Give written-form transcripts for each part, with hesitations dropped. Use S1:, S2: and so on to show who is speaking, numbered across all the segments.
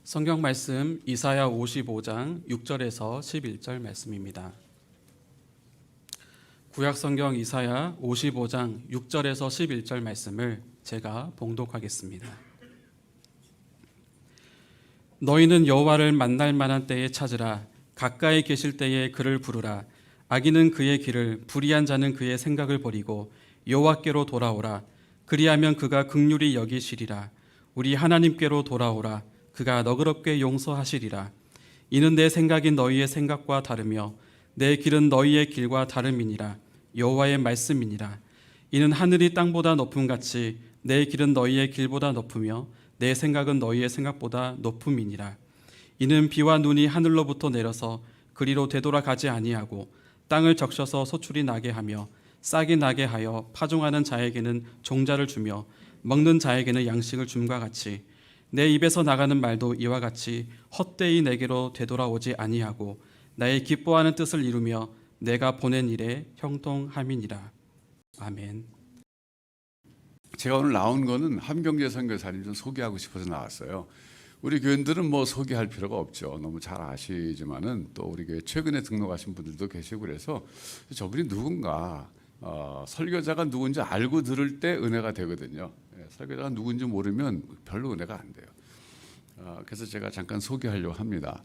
S1: 성경 말씀 이사야 55장 6절에서 11절 말씀입니다. 구약 성경 이사야 55장 6절에서 11절 말씀을 제가 봉독하겠습니다. 너희는 여호와를 만날 만한 때에 찾으라. 가까이 계실 때에 그를 부르라. 악인은 그의 길을, 불의한 자는 그의 생각을 버리고 여호와께로 돌아오라. 그리하면 그가 긍휼히 여기시리라. 우리 하나님께로 돌아오라. 그가 너그럽게 용서하시리라. 이는 내 생각이 너희의 생각과 다르며 내 길은 너희의 길과 다름이니라. 여호와의 말씀이니라. 이는 하늘이 땅보다 높음같이 내 길은 너희의 길보다 높으며 내 생각은 너희의 생각보다 높음이니라. 이는 비와 눈이 하늘로부터 내려서 그리로 되돌아가지 아니하고 땅을 적셔서 소출이 나게 하며 싹이 나게 하여 파종하는 자에게는 종자를 주며 먹는 자에게는 양식을 줌과 같이 내 입에서 나가는 말도 이와 같이 헛되이 내게로 되돌아오지 아니하고 나의 기뻐하는 뜻을 이루며 내가 보낸 일에 형통함이니라. 아멘.
S2: 제가 오늘 나온 거는 함경재 선교사님 좀 소개하고 싶어서 나왔어요. 우리 교인들은 뭐 소개할 필요가 없죠. 너무 잘 아시지만은 또 우리 교회 최근에 등록하신 분들도 계시고 그래서 저분이 누군가 설교자가 누군지 알고 들을 때 은혜가 되거든요. 설교자가 누군지 모르면 별로 은혜가 안 돼요. 그래서 제가 잠깐 소개하려고 합니다.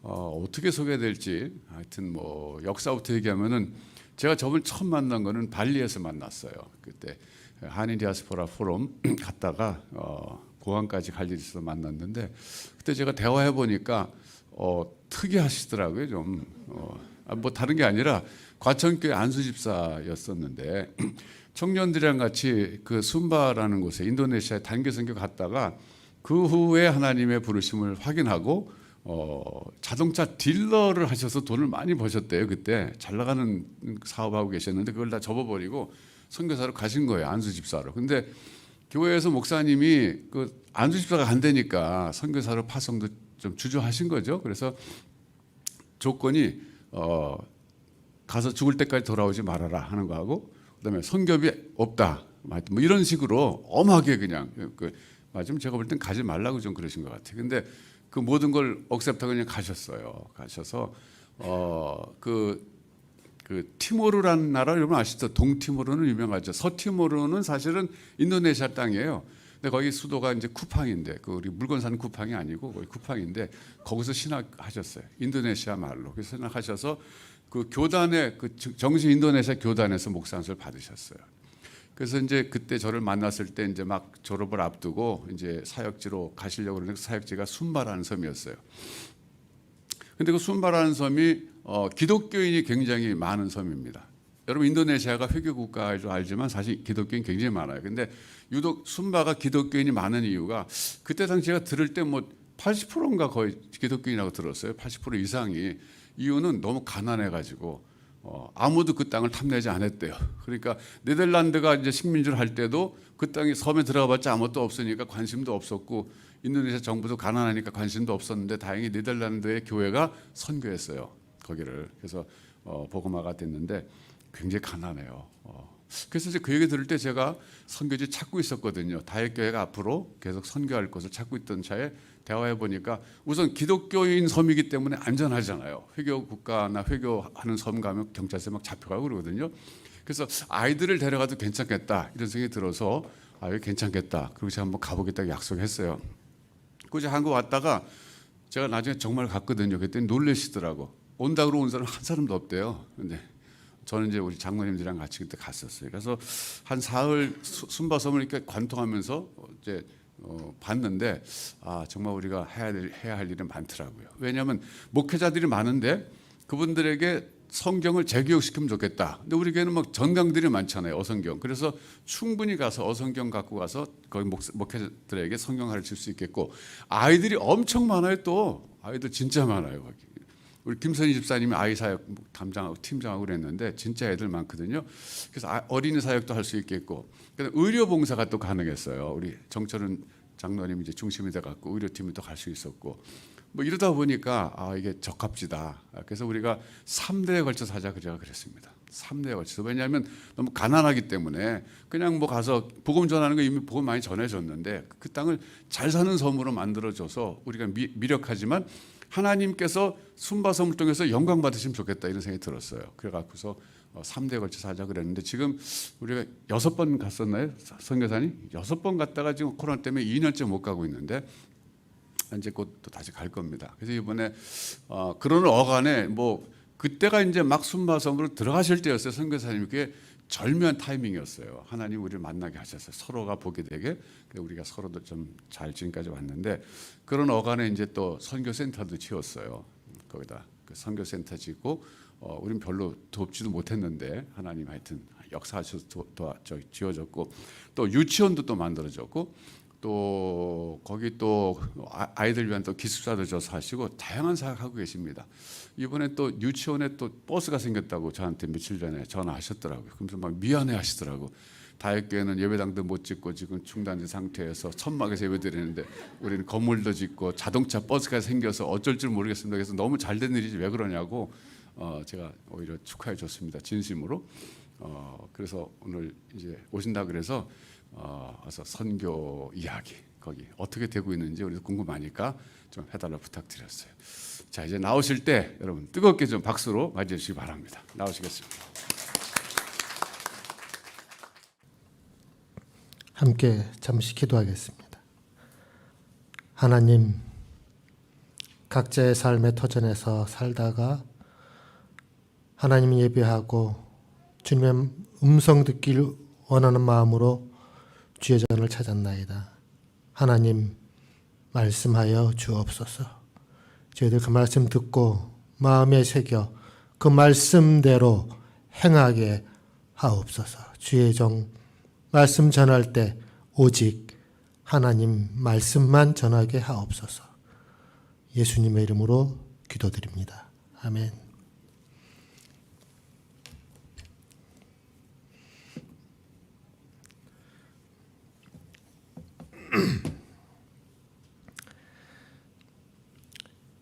S2: 어떻게 소개될지 하여튼 뭐 역사부터 얘기하면은 제가 저분 처음 만난 거는 발리에서 만났어요. 그때 한인 디아스포라 포럼 갔다가 고항까지 갈 일이 있어서 만났는데 그때 제가 대화해 보니까 특이하시더라고요. 좀 뭐 다른 게 아니라 과천교회 안수집사였었는데 청년들이랑 같이 그 숨바라는 곳에 인도네시아에 단기 선교 갔다가 그 후에 하나님의 부르심을 확인하고 자동차 딜러를 하셔서 돈을 많이 버셨대요. 그때 잘 나가는 사업하고 계셨는데 그걸 다 접어버리고 선교사로 가신 거예요. 안수집사로. 근데 교회에서 목사님이 그 안수집사가 안 되니까 선교사로 파송도 좀 주저하신 거죠. 그래서 조건이 가서 죽을 때까지 돌아오지 말아라 하는 거하고 그다음에 선교비 없다. 뭐 이런 식으로 엄하게 그냥 맞으면 제가 볼 땐 가지 말라고 좀 그러신 것 같아요. 근데 그 모든 걸 억셉트하고 그냥 가셨어요. 가셔서 그 티모르라는 나라 여러분 아시죠? 동티모르는 유명하죠. 서티모르는 사실은 인도네시아 땅이에요. 근데 거기 수도가 이제 쿠팡인데 그 우리 물건 사는 쿠팡이 아니고 거기 쿠팡인데 거기서 신학하셨어요. 인도네시아 말로. 그래서 신학하셔서 그 교단에 그 정식 인도네시아 교단에서 목사안수를 받으셨어요. 그래서 이제 그때 저를 만났을 때 이제 막 졸업을 앞두고 이제 사역지로 가시려고 그러는데 그 사역지가 순바라는 섬이었어요. 근데 그 순바라는 섬이 기독교인이 굉장히 많은 섬입니다. 여러분 인도네시아가 회교 국가인 줄 알지만 사실 기독교인 굉장히 많아요. 근데 유독 순바가 기독교인이 많은 이유가 그때 당시 제가 들을 때 뭐 80%인가 거의 기독교인이라고 들었어요. 80% 이상이. 이유는 너무 가난해가지고 아무도 그 땅을 탐내지 않았대요. 그러니까 네덜란드가 이제 식민지를 할 때도 그 땅이 섬에 들어가봤자 아무것도 없으니까 관심도 없었고 인도네시아 정부도 가난하니까 관심도 없었는데 다행히 네덜란드의 교회가 선교했어요. 거기를. 그래서 복음화가 됐는데 굉장히 가난해요. 그래서 이제 그 얘기 들을 때 제가 선교지 찾고 있었거든요. 다윗교회가 앞으로 계속 선교할 것을 찾고 있던 차에 대화해 보니까 우선 기독교인 섬이기 때문에 안전하잖아요. 회교 국가나 회교하는 섬 가면 경찰서에 막 잡혀가고 그러거든요. 그래서 아이들을 데려가도 괜찮겠다 이런 생각이 들어서 여기 괜찮겠다. 그리고 제가 한번 가보겠다고 약속했어요. 그래서 한국 왔다가 제가 나중에 정말 갔거든요. 그랬더니 놀라시더라고. 온다고 온 사람 한 사람도 없대요. 근데 저는 이제 우리 장로님들이랑 같이 그때 갔었어요. 그래서 한 사흘 순바섬을 이렇게 관통하면서 이제 봤는데 정말 우리가 해야 할 일은 많더라고요. 왜냐하면 목회자들이 많은데 그분들에게 성경을 재교육시키면 좋겠다. 근데 우리 교회는 막 전강들이 많잖아요. 어성경. 그래서 충분히 가서 어성경 갖고 가서 거기 목회자들에게 성경 가르칠 수 있겠고 아이들이 엄청 많아요. 또 아이들 진짜 많아요. 거기. 우리 김선희 집사님이 아이 사역 담당하고 팀장하고 그랬는데 진짜 애들 많거든요. 그래서 어린이 사역도 할 수 있겠고 의료 봉사가 또 가능했어요. 우리 정철은 장로님 이제 중심이 돼 갖고 의료팀이 또 갈 수 있었고 뭐 이러다 보니까 이게 적합지다. 그래서 우리가 3대에 걸쳐서 하자 그랬습니다. 3대에 걸쳐서. 왜냐하면 너무 가난하기 때문에 그냥 뭐 가서 복음 전하는 거 이미 복음 많이 전해줬는데 그 땅을 잘 사는 섬으로 만들어줘서 우리가 미력하지만 하나님께서 순바섬을 통해서 영광 받으시면 좋겠다 이런 생각이 들었어요. 그래갖고서 3대에 걸쳐서 하자 그랬는데 지금 우리가 6번 갔었나요? 선교사님? 6번 갔다가 지금 코로나 때문에 2년째 못 가고 있는데 이제 곧 또 다시 갈 겁니다. 그래서 이번에 그런 어간에 뭐 그때가 이제 막 순바섬으로 들어가실 때였어요. 선교사님이 그게 절묘한 타이밍이었어요. 하나님 우리를 만나게 하셨어요. 서로가 보게 되게. 우리가 서로도 좀 잘 지금까지 왔는데 그런 어간에 이제 또 선교센터도 지었어요. 거기다 그 선교센터 짓고 우린 별로 돕지도 못했는데 하나님 하여튼 역사하셔서 지어졌고 또 유치원도 또 만들어졌고 또 거기 또 아이들 위한 또 기숙사도 줘서 하시고 다양한 사역하고 계십니다. 이번에 또 유치원에 또 버스가 생겼다고 저한테 며칠 전에 전화하셨더라고요. 그러면서 막 미안해 하시더라고. 다육교회는 예배당도 못 짓고 지금 중단된 상태에서 천막에서 예배드리는데 우리는 건물도 짓고 자동차 버스가 생겨서 어쩔 줄 모르겠습니다. 그래서 너무 잘된 일이지 왜 그러냐고 제가 오히려 축하해 줬습니다. 진심으로. 그래서 오늘 이제 오신다 그래서 와서 선교 이야기 거기 어떻게 되고 있는지 우리도 궁금하니까 좀 해달라 부탁드렸어요. 자 이제 나오실 때 여러분 뜨겁게 좀 박수로 맞이해 주시기 바랍니다. 나오시겠습니다.
S3: 함께 잠시 기도하겠습니다. 하나님, 각자의 삶의 터전에서 살다가 하나님 예배하고 주님의 음성 듣기를 원하는 마음으로 주의 전을 찾았나이다. 하나님 말씀하여 주옵소서. 저희들 그 말씀 듣고 마음에 새겨 그 말씀대로 행하게 하옵소서. 주의 종 말씀 전할 때 오직 하나님 말씀만 전하게 하옵소서. 예수님의 이름으로 기도드립니다. 아멘.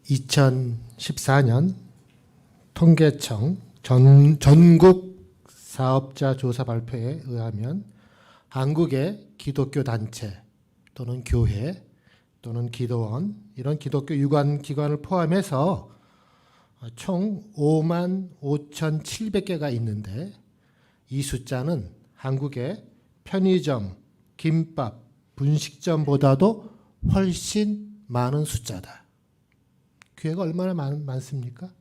S3: (2014년) 통계청 전국 사업자 조사 발표에 의하면 한국의 기독교 단체 또는 교회 또는 기도원 이런 기독교 유관 기관을 포함해서 총 55,700개가 있는데 이 숫자는 한국의 편의점, 김밥, 분식점보다도 훨씬 많은 숫자다. 교회가 얼마나 많습니까?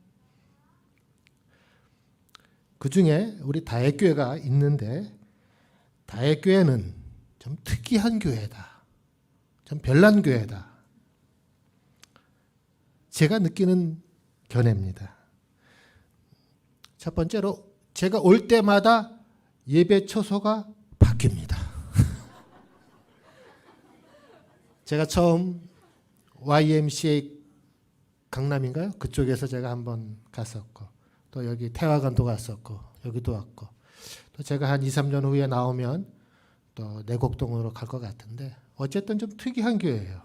S3: 그 중에 우리 다액교회가 있는데 다액교회는 좀 특이한 교회다. 좀 별난 교회다. 제가 느끼는 견해입니다. 첫 번째로 제가 올 때마다 예배 처소가 바뀝니다. 제가 처음 YMCA 강남인가요? 그쪽에서 제가 한번 갔었고 또 여기 태화관도 갔었고 여기도 왔고 또 제가 한 2, 3년 후에 나오면 또 내곡동으로 갈 것 같은데 어쨌든 좀 특이한 교회예요.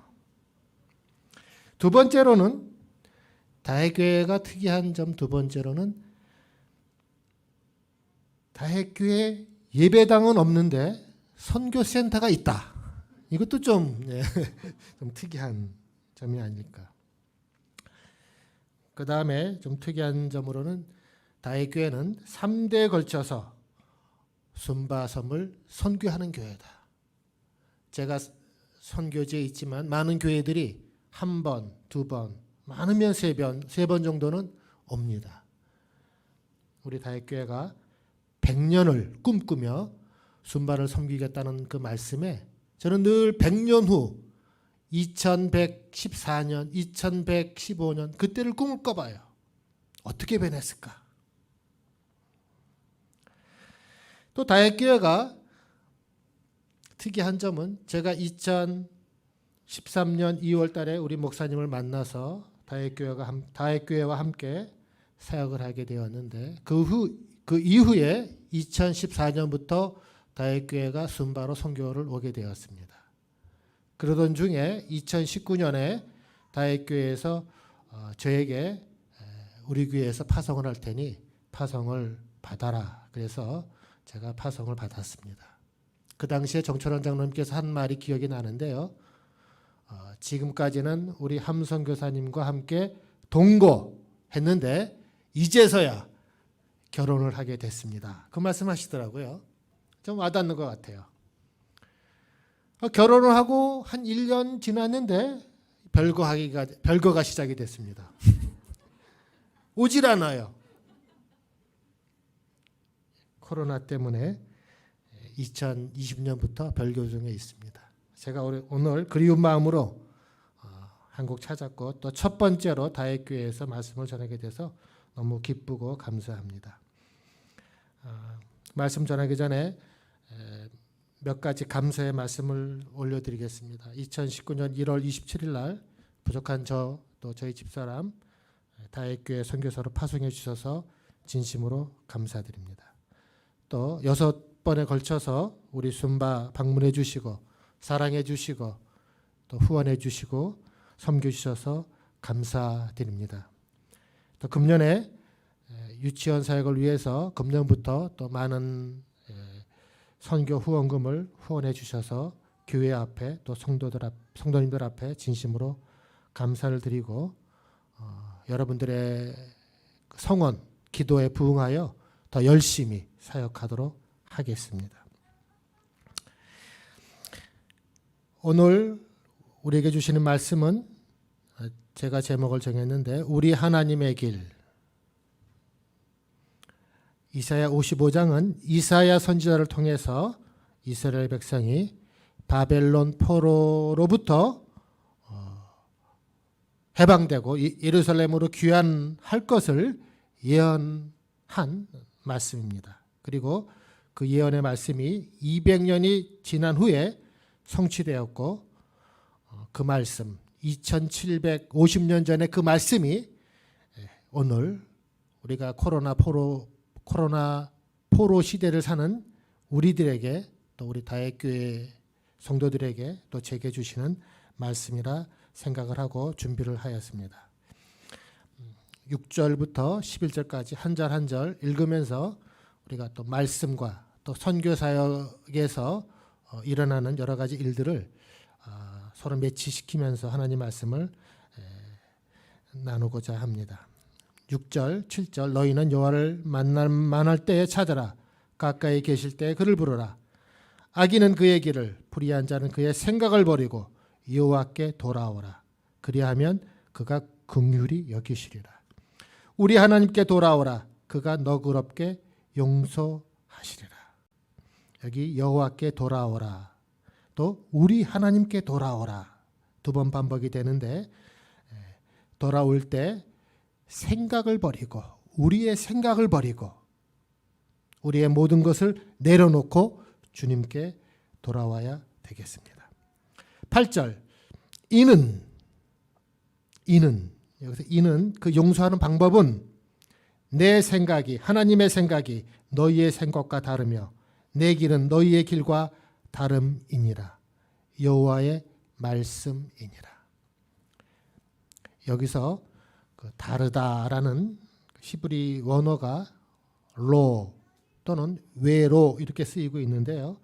S3: 두 번째로는 다혜교회가 특이한 점 두 번째로는 다혜교회 예배당은 없는데 선교센터가 있다. 이것도 좀 특이한 점이 아닐까. 그 다음에 좀 특이한 점으로는 다혜교회는 3대에 걸쳐서 순바섬을 선교하는 교회다. 제가 선교지에 있지만 많은 교회들이 한 번, 두 번, 많으면 세 번 정도는 옵니다. 우리 다혜교회가 100년을 꿈꾸며 순바를 섬기겠다는 그 말씀에 저는 늘 100년 후 2114년, 2115년 그때를 꿈을 꿔봐요. 어떻게 변했을까? 또 다혜교회가 특이한 점은 제가 2013년 2월 달에 우리 목사님을 만나서 다혜교회와 함께 사역을 하게 되었는데 그 이후에 2014년부터 다혜교회가 순바로 선교를 오게 되었습니다. 그러던 중에 2019년에 다윗교회에서 저에게 우리 교회에서 파송을 할 테니 파송을 받아라. 그래서 제가 파송을 받았습니다. 그 당시에 정철원 장로님께서 한 말이 기억이 나는데요. 지금까지는 우리 함성 교사님과 함께 동거했는데 이제서야 결혼을 하게 됐습니다. 그 말씀하시더라고요. 좀 와닿는 것 같아요. 결혼을 하고 한 1년 지났는데 별거가 시작이 됐습니다. 오질 않아요. 코로나 때문에 2020년부터 별교 중에 있습니다. 제가 오늘 그리운 마음으로 한국 찾았고 또 첫 번째로 다윗교회에서 말씀을 전하게 돼서 너무 기쁘고 감사합니다. 말씀 전하기 전에 몇 가지 감사의 말씀을 올려드리겠습니다. 2019년 1월 27일 날 부족한 저 또 저희 집사람 다윗교회 선교사로 파송해 주셔서 진심으로 감사드립니다. 또 6번에 걸쳐서 우리 순바 방문해 주시고 사랑해 주시고 또 후원해 주시고 섬겨 주셔서 감사드립니다. 또 금년에 유치원 사역을 위해서 금년부터 또 많은 선교 후원금을 후원해 주셔서 교회 앞에 또 성도님들 앞에 진심으로 감사를 드리고 여러분들의 성원, 기도에 부응하여 더 열심히 사역하도록 하겠습니다. 오늘 우리에게 주시는 말씀은 제가 제목을 정했는데 우리 하나님의 길. 이사야 55장은 이사야 선지자를 통해서 이스라엘 백성이 바벨론 포로로부터 해방되고 예루살렘으로 귀환할 것을 예언한 말씀입니다. 그리고 그 예언의 말씀이 200년이 지난 후에 성취되었고 그 말씀 2750년 전에 그 말씀이 오늘 우리가 코로나 포로 시대를 사는 우리들에게 또 우리 다윗교회 성도들에게 또 제게 주시는 말씀이라 생각을 하고 준비를 하였습니다. 6절부터 11절까지 한 절 한 절 읽으면서 우리가 또 말씀과 또 선교 사역에서 일어나는 여러 가지 일들을 서로 매치시키면서 하나님 말씀을 나누고자 합니다. 6절, 7절 너희는 여호와를 만날 때에 찾아라. 가까이 계실 때에 그를 부르라. 악인은 그의 길을 불의한 자는 그의 생각을 버리고 여호와께 돌아오라. 그리하면 그가 긍휼히 여기시리라. 우리 하나님께 돌아오라. 그가 너그럽게 용서하시리라. 여기 여호와께 돌아오라. 또 우리 하나님께 돌아오라. 두 번 반복이 되는데 돌아올 때 생각을 버리고 우리의 생각을 버리고 우리의 모든 것을 내려놓고 주님께 돌아와야 되겠습니다. 8절 이는 여기서 이는 그 용서하는 방법은 내 생각이 하나님의 생각이 너희의 생각과 다르며 내 길은 너희의 길과 다름이니라. 여호와의 말씀이니라. 여기서 그 다르다라는 히브리 원어가 로 또는 외로 이렇게 쓰이고 있는데요.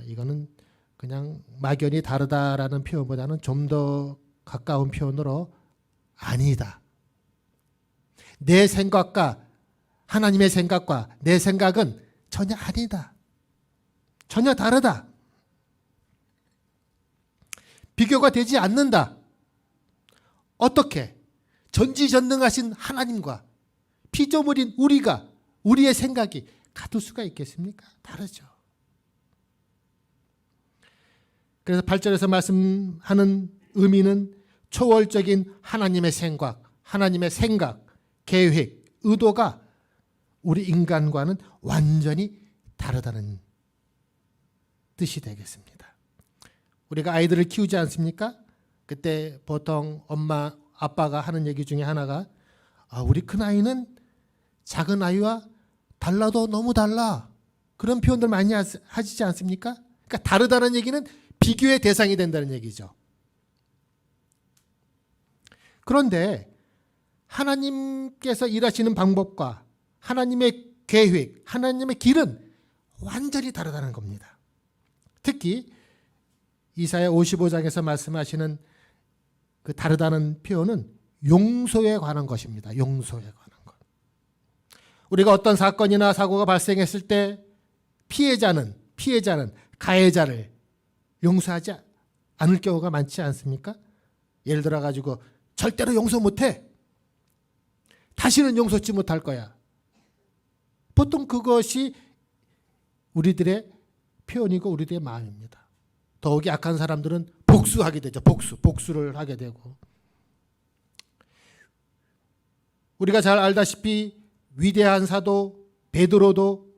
S3: 이거는 그냥 막연히 다르다라는 표현보다는 좀 더 가까운 표현으로 아니다. 내 생각과 하나님의 생각과 내 생각은 전혀 아니다. 전혀 다르다. 비교가 되지 않는다. 어떻게? 전지전능하신 하나님과 피조물인 우리가 우리의 생각이 같을 수가 있겠습니까? 다르죠. 그래서 8절에서 말씀하는 의미는 초월적인 하나님의 생각, 계획, 의도가 우리 인간과는 완전히 다르다는 뜻이 되겠습니다. 우리가 아이들을 키우지 않습니까? 그때 보통 엄마, 아빠가 하는 얘기 중에 하나가 우리 큰아이는 작은 아이와 달라도 너무 달라. 그런 표현들 많이 하시지 않습니까? 그러니까 다르다는 얘기는 비교의 대상이 된다는 얘기죠. 그런데 하나님께서 일하시는 방법과 하나님의 계획, 하나님의 길은 완전히 다르다는 겁니다. 특히 이사야 55장에서 말씀하시는 그 다르다는 표현은 용서에 관한 것입니다. 용서에 관한 것. 우리가 어떤 사건이나 사고가 발생했을 때 피해자는 가해자를 용서하지 않을 경우가 많지 않습니까? 예를 들어 가지고 절대로 용서 못해. 다시는 용서치 못할 거야. 보통 그것이 우리들의 표현이고 우리들의 마음입니다. 더욱이 악한 사람들은 복수하게 되죠. 복수를 하게 되고. 우리가 잘 알다시피 위대한 사도 베드로도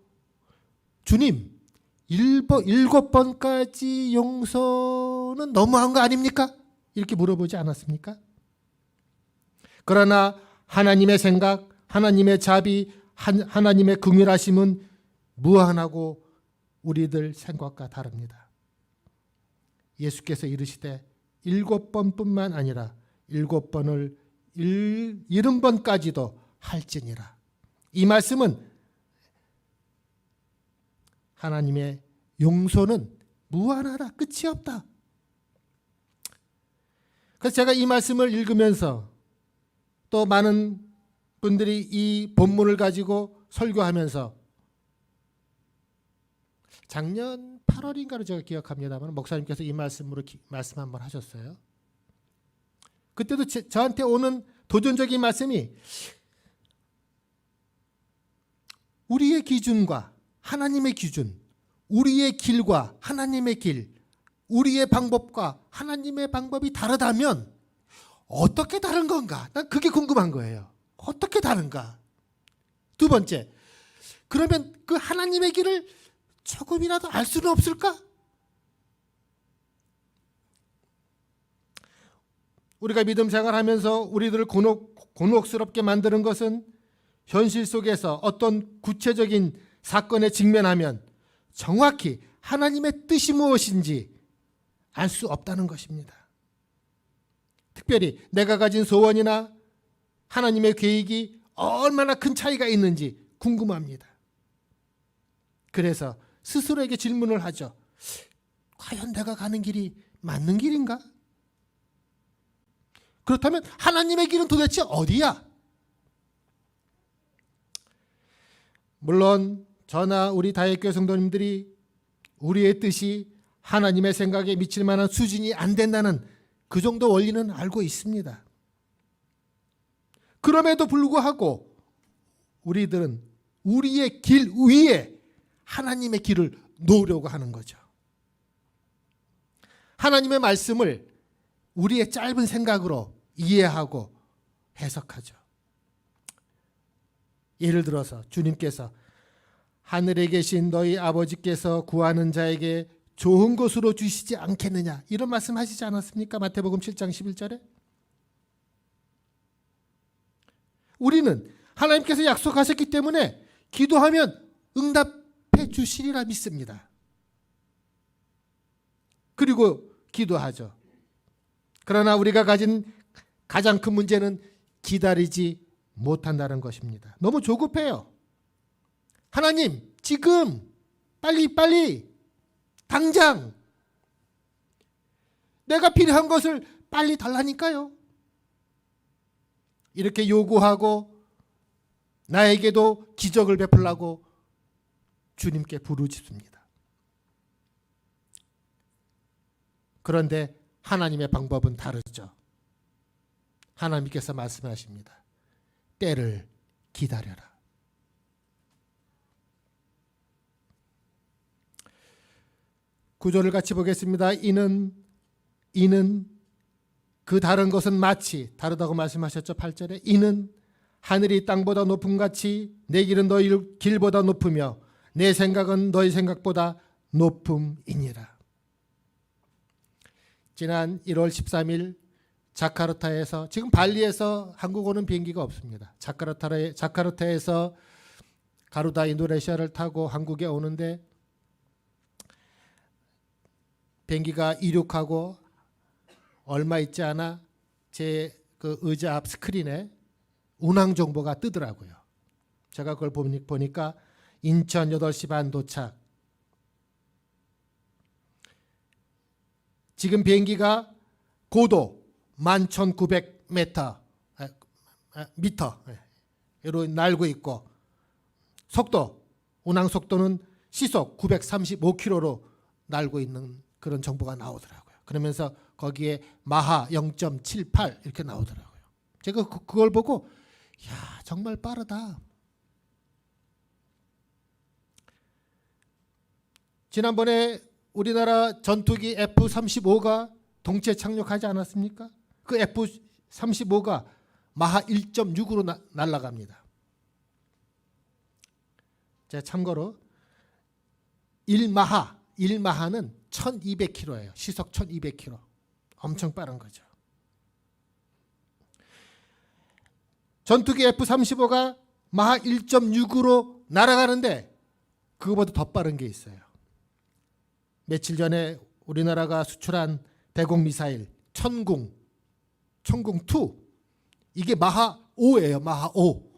S3: 주님 7번까지 용서는 너무한 거 아닙니까? 이렇게 물어보지 않았습니까? 그러나 하나님의 생각, 하나님의 자비, 하나님의 긍휼하심은 무한하고 우리들 생각과 다릅니다. 예수께서 이르시되 7번뿐만 아니라 7번을 70번까지도 할지니라. 이 말씀은 하나님의 용서는 무한하다. 끝이 없다. 그래서 제가 이 말씀을 읽으면서 또 많은 분들이 이 본문을 가지고 설교하면서 작년 8월인가로 제가 기억합니다만 목사님께서 이 말씀으로 말씀 한번 하셨어요. 그때도 저한테 오는 도전적인 말씀이 우리의 기준과 하나님의 기준, 우리의 길과 하나님의 길, 우리의 방법과 하나님의 방법이 다르다면 어떻게 다른 건가? 난 그게 궁금한 거예요. 어떻게 다른가? 두 번째, 그러면 그 하나님의 길을 조금이라도 알 수는 없을까? 우리가 믿음 생활하면서 우리들을 곤혹스럽게 만드는 것은 현실 속에서 어떤 구체적인 사건에 직면하면 정확히 하나님의 뜻이 무엇인지 알 수 없다는 것입니다. 특별히 내가 가진 소원이나 하나님의 계획이 얼마나 큰 차이가 있는지 궁금합니다. 그래서 스스로에게 질문을 하죠. 과연 내가 가는 길이 맞는 길인가? 그렇다면 하나님의 길은 도대체 어디야? 물론 저나 우리 다윗교회 성도님들이 우리의 뜻이 하나님의 생각에 미칠 만한 수준이 안 된다는 그 정도 원리는 알고 있습니다. 그럼에도 불구하고 우리들은 우리의 길 위에 하나님의 길을 놓으려고 하는 거죠. 하나님의 말씀을 우리의 짧은 생각으로 이해하고 해석하죠. 예를 들어서 주님께서 하늘에 계신 너희 아버지께서 구하는 자에게 좋은 것으로 주시지 않겠느냐 이런 말씀 하시지 않았습니까? 마태복음 7장 11절에. 우리는 하나님께서 약속하셨기 때문에 기도하면 응답해 주시리라 믿습니다. 그리고 기도하죠. 그러나 우리가 가진 가장 큰 문제는 기다리지 못한다는 것입니다. 너무 조급해요. 하나님, 지금 빨리 당장 내가 필요한 것을 빨리 달라니까요. 이렇게 요구하고 나에게도 기적을 베풀라고 주님께 부르짖습니다. 그런데 하나님의 방법은 다르죠. 하나님께서 말씀하십니다. 때를 기다려라. 구절을 같이 보겠습니다. 이는 그 다른 것은 마치 다르다고 말씀하셨죠. 8절에 이는 하늘이 땅보다 높음 같이 내 길은 너희 길보다 높으며 내 생각은 너희 생각보다 높음이니라. 지난 1월 13일 자카르타에서 지금 발리에서 한국 오는 비행기가 없습니다. 자카르타에서 가루다 인도네시아를 타고 한국에 오는데 비행기가 이륙하고 얼마 있지 않아 제 그 의자 앞 스크린에 운항 정보가 뜨더라고요. 제가 그걸 보니까 인천 8시 반 도착. 지금 비행기가 고도 11,900m 미터로 날고 있고 속도 운항 속도는 시속 935km로 날고 있는 그런 정보가 나오더라고요. 그러면서 거기에 마하 0.78 이렇게 나오더라고요. 제가 그걸 보고 야 정말 빠르다. 지난번에 우리나라 전투기 F-35가 동체 착륙하지 않았습니까? 그 F-35가 마하 1.6으로 날아갑니다. 제가 참고로 1마하는 1200km예요. 시속 1200km. 엄청 빠른 거죠. 전투기 F-35가 마하 1.6으로 날아가는데 그거보다 더 빠른 게 있어요. 며칠 전에 우리나라가 수출한 대공 미사일 천궁 2 이게 마하 5예요. 마하 5.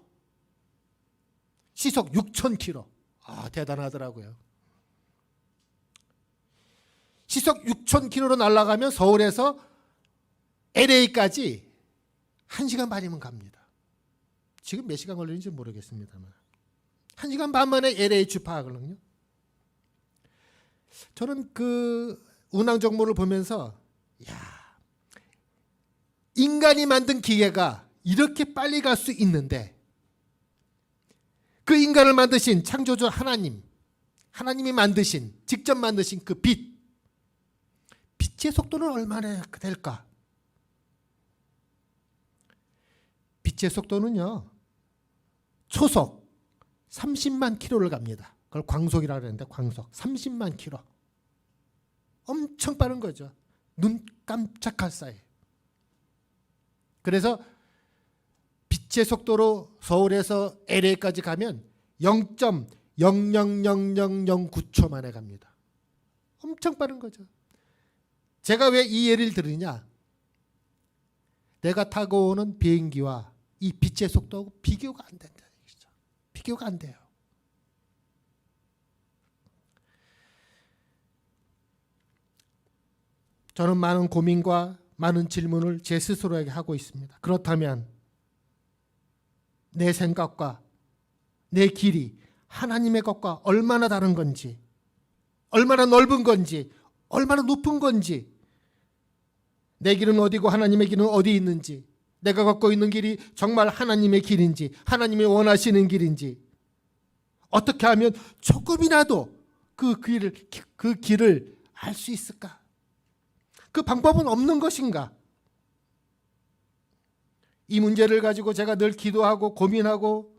S3: 시속 6,000km. 대단하더라고요. 시속 6,000km로 날아가면 서울에서 LA까지 1시간 반이면 갑니다. 지금 몇 시간 걸리는지 모르겠습니다만 1시간 반 만에 LA 주파하거든요. 저는 그 운항 정보를 보면서 인간이 만든 기계가 이렇게 빨리 갈 수 있는데 그 인간을 만드신 창조주 하나님이 만드신 직접 만드신 그 빛의 속도는 얼마나 될까? 빛의 속도는요 초속 30만 킬로를 갑니다. 그걸 광속이라고 하는데 광속 30만 킬로. 엄청 빠른 거죠. 눈 깜짝할 사이. 그래서 빛의 속도로 서울에서 LA까지 가면 0.000009초 만에 갑니다. 엄청 빠른 거죠. 제가 왜 이 예를 들으냐? 내가 타고 오는 비행기와 이 빛의 속도하고 비교가 안 된다는 얘기죠. 비교가 안 돼요. 저는 많은 고민과 많은 질문을 제 스스로에게 하고 있습니다. 그렇다면 내 생각과 내 길이 하나님의 것과 얼마나 다른 건지, 얼마나 넓은 건지, 얼마나 높은 건지, 내 길은 어디고 하나님의 길은 어디 있는지, 내가 걷고 있는 길이 정말 하나님의 길인지, 하나님이 원하시는 길인지, 어떻게 하면 조금이라도 그 길을 알 수 있을까? 그 방법은 없는 것인가? 이 문제를 가지고 제가 늘 기도하고 고민하고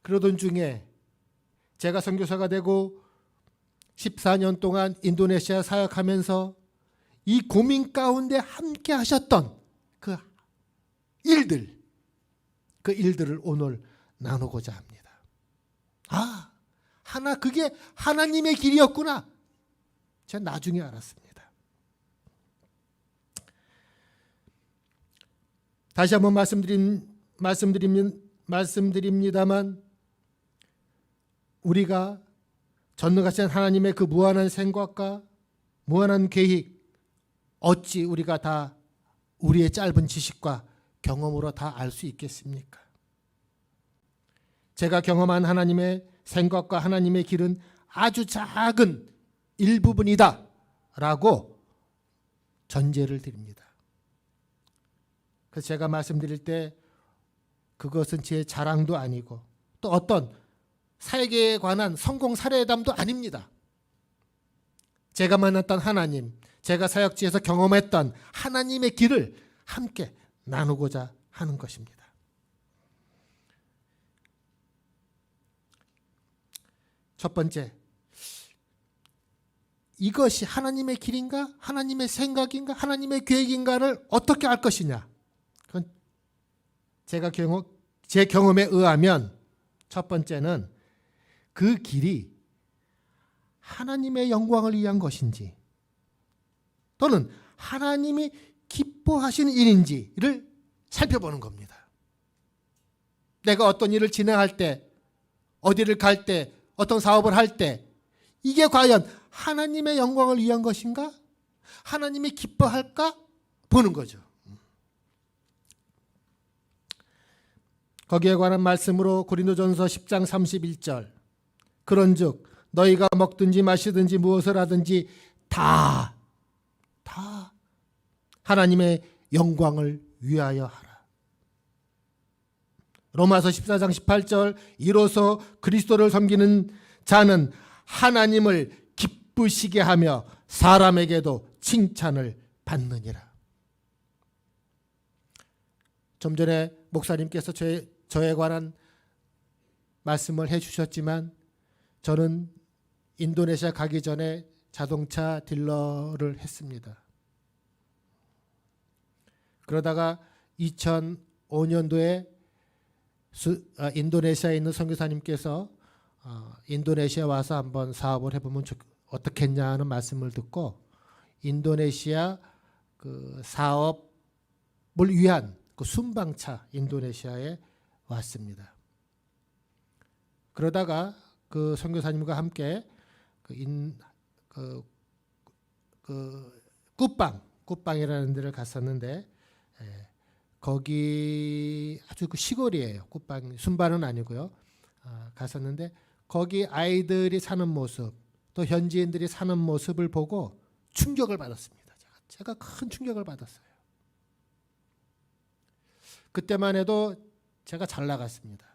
S3: 그러던 중에 제가 선교사가 되고 14년 동안 인도네시아 사역하면서 이 고민 가운데 함께 하셨던 그 일들을 오늘 나누고자 합니다. 그게 하나님의 길이었구나. 제가 나중에 알았습니다. 다시 한번 말씀드립니다만 우리가 전능하신 하나님의 그 무한한 생각과 무한한 계획 어찌 우리가 다 우리의 짧은 지식과 경험으로 다 알 수 있겠습니까? 제가 경험한 하나님의 생각과 하나님의 길은 아주 작은 일부분이다 라고 전제를 드립니다. 그래서 제가 말씀드릴 때 그것은 제 자랑도 아니고 또 어떤 사역에 관한 성공 사례담도 아닙니다. 제가 만났던 하나님, 제가 사역지에서 경험했던 하나님의 길을 함께 나누고자 하는 것입니다. 첫 번째, 이것이 하나님의 길인가? 하나님의 생각인가? 하나님의 계획인가를 어떻게 알 것이냐? 그건 제 경험에 의하면 첫 번째는 그 길이 하나님의 영광을 위한 것인지 또는 하나님이 기뻐하시는 일인지를 살펴보는 겁니다. 내가 어떤 일을 진행할 때, 어디를 갈 때, 어떤 사업을 할 때 이게 과연 하나님의 영광을 위한 것인가? 하나님이 기뻐할까? 보는 거죠. 거기에 관한 말씀으로 고린도전서 10장 31절 그런즉 너희가 먹든지 마시든지 무엇을 하든지 다 하나님의 영광을 위하여 하라. 로마서 14장 18절 이로써 그리스도를 섬기는 자는 하나님을 기쁘시게 하며 사람에게도 칭찬을 받느니라. 좀 전에 목사님께서 저에 관한 말씀을 해주셨지만 저는 인도네시아 가기 전에 자동차 딜러를 했습니다. 그러다가 2005년도에 인도네시아에 있는 선교사님께서 인도네시아 와서 한번 사업을 해보면 어떻겠냐 하는 말씀을 듣고 인도네시아 그 사업을 위한 그 순방차 인도네시아에 왔습니다. 그러다가 그 선교사님과 함께 꾸빵이라는 데를 갔었는데 거기 아주 그 시골이에요. 꾸빵 순반은 아니고요. 갔었는데 거기 아이들이 사는 모습 또 현지인들이 사는 모습을 보고 충격을 받았습니다. 제가 큰 충격을 받았어요. 그때만 해도 제가 잘 나갔습니다.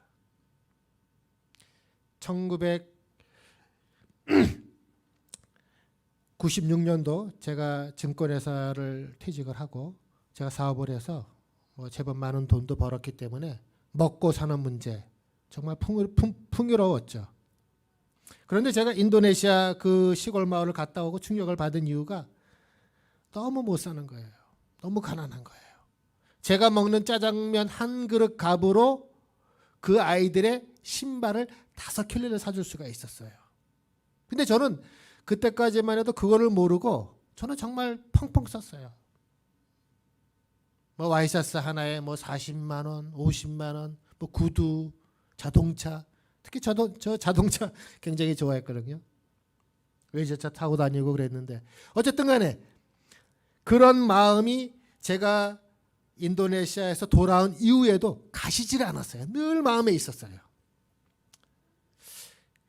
S3: 1996년도 제가 증권회사를 퇴직을 하고 제가 사업을 해서 제법 많은 돈도 벌었기 때문에 먹고 사는 문제 정말 풍요로웠죠. 그런데 제가 인도네시아 그 시골 마을을 갔다 오고 충격을 받은 이유가 너무 못 사는 거예요. 너무 가난한 거예요. 제가 먹는 짜장면 한 그릇 값으로 그 아이들의 신발을 5켤레를 사줄 수가 있었어요. 근데 저는 그때까지만 해도 그거를 모르고 저는 정말 펑펑 썼어요. 와이셔츠 하나에 40만 원, 50만 원, 구두, 자동차. 특히 저 자동차 굉장히 좋아했거든요. 외제차 타고 다니고 그랬는데 어쨌든 간에 그런 마음이 제가 인도네시아에서 돌아온 이후에도 가시질 않았어요. 늘 마음에 있었어요.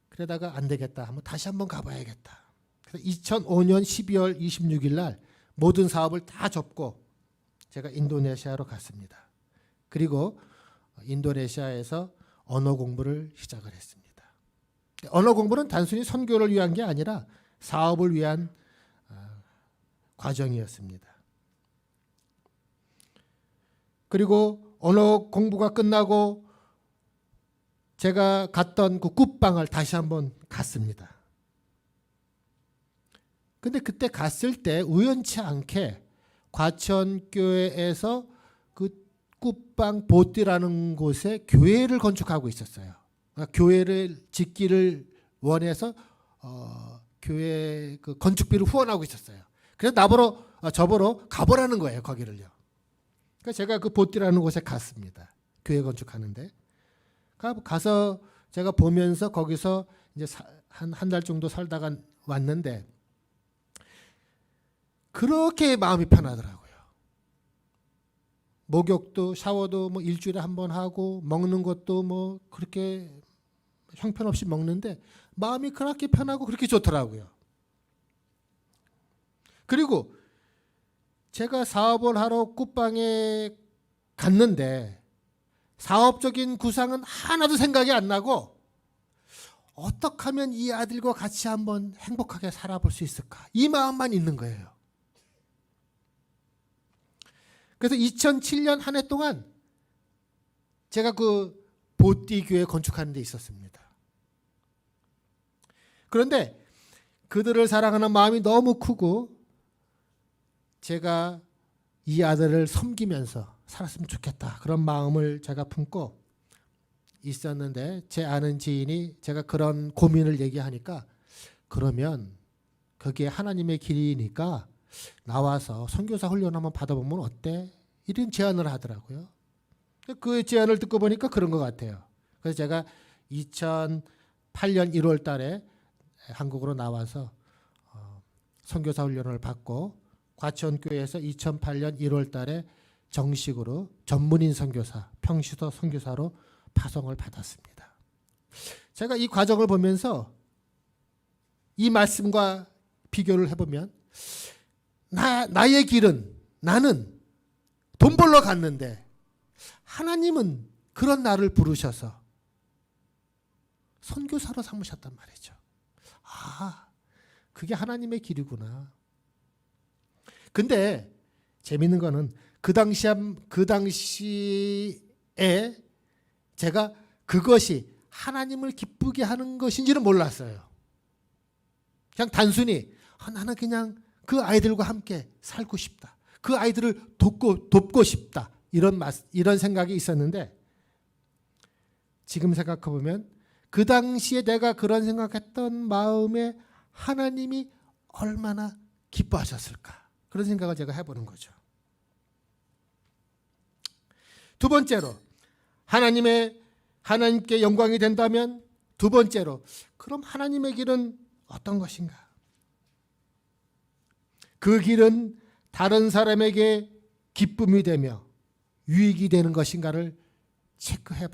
S3: 그러다가 안 되겠다. 다시 한번 가봐야겠다. 그래서 2005년 12월 26일 날 모든 사업을 다 접고 제가 인도네시아로 갔습니다. 그리고 인도네시아에서 언어 공부를 시작을 했습니다. 언어 공부는 단순히 선교를 위한 게 아니라 사업을 위한 과정이었습니다. 그리고 언어 공부가 끝나고 제가 갔던 그 굿방을 다시 한번 갔습니다. 근데 그때 갔을 때 우연치 않게 과천교회에서 그 굿방 보띠라는 곳에 교회를 건축하고 있었어요. 그러니까 교회를 짓기를 원해서 교회 그 건축비를 후원하고 있었어요. 그래서 저보러 가보라는 거예요. 거기를요. 그러니까 제가 그 보띠라는 곳에 갔습니다. 교회 건축하는데 가서 제가 보면서 거기서 이제 한 달 정도 살다가 왔는데 그렇게 마음이 편하더라고요. 목욕도 샤워도 일주일에 한 번 하고 먹는 것도 그렇게 형편없이 먹는데 마음이 그렇게 편하고 그렇게 좋더라고요. 그리고 제가 사업을 하러 굿방에 갔는데 사업적인 구상은 하나도 생각이 안 나고 어떻게 하면 이 아들과 같이 한번 행복하게 살아볼 수 있을까? 이 마음만 있는 거예요. 그래서 2007년 한 해 동안 제가 그 보띠 교회 건축하는 데 있었습니다. 그런데 그들을 사랑하는 마음이 너무 크고 제가 이 아들을 섬기면서 살았으면 좋겠다. 그런 마음을 제가 품고 있었는데 제 아는 지인이 제가 그런 고민을 얘기하니까 그러면 그게 하나님의 길이니까 나와서 선교사 훈련 한번 받아보면 어때? 이런 제안을 하더라고요. 그 제안을 듣고 보니까 그런 것 같아요. 그래서 제가 2008년 1월 달에 한국으로 나와서 선교사 훈련을 받고 과천교회에서 2008년 1월 달에 정식으로 전문인 선교사, 평시도 선교사로 파송을 받았습니다. 제가 이 과정을 보면서 이 말씀과 비교를 해보면 나의 길은 나는 돈 벌러 갔는데 하나님은 그런 나를 부르셔서 선교사로 삼으셨단 말이죠. 아, 그게 하나님의 길이구나. 근데 재밌는 거는 그 당시에 제가 그것이 하나님을 기쁘게 하는 것인지는 몰랐어요. 그냥 단순히 나는 그냥 그 아이들과 함께 살고 싶다. 그 아이들을 돕고 싶다. 이런 생각이 있었는데 지금 생각해 보면 그 당시에 내가 그런 생각했던 마음에 하나님이 얼마나 기뻐하셨을까. 그런 생각을 제가 해보는 거죠. 두 번째로 하나님께 영광이 된다면 두 번째로 그럼 하나님의 길은 어떤 것인가? 그 길은 다른 사람에게 기쁨이 되며 유익이 되는 것인가를 체크해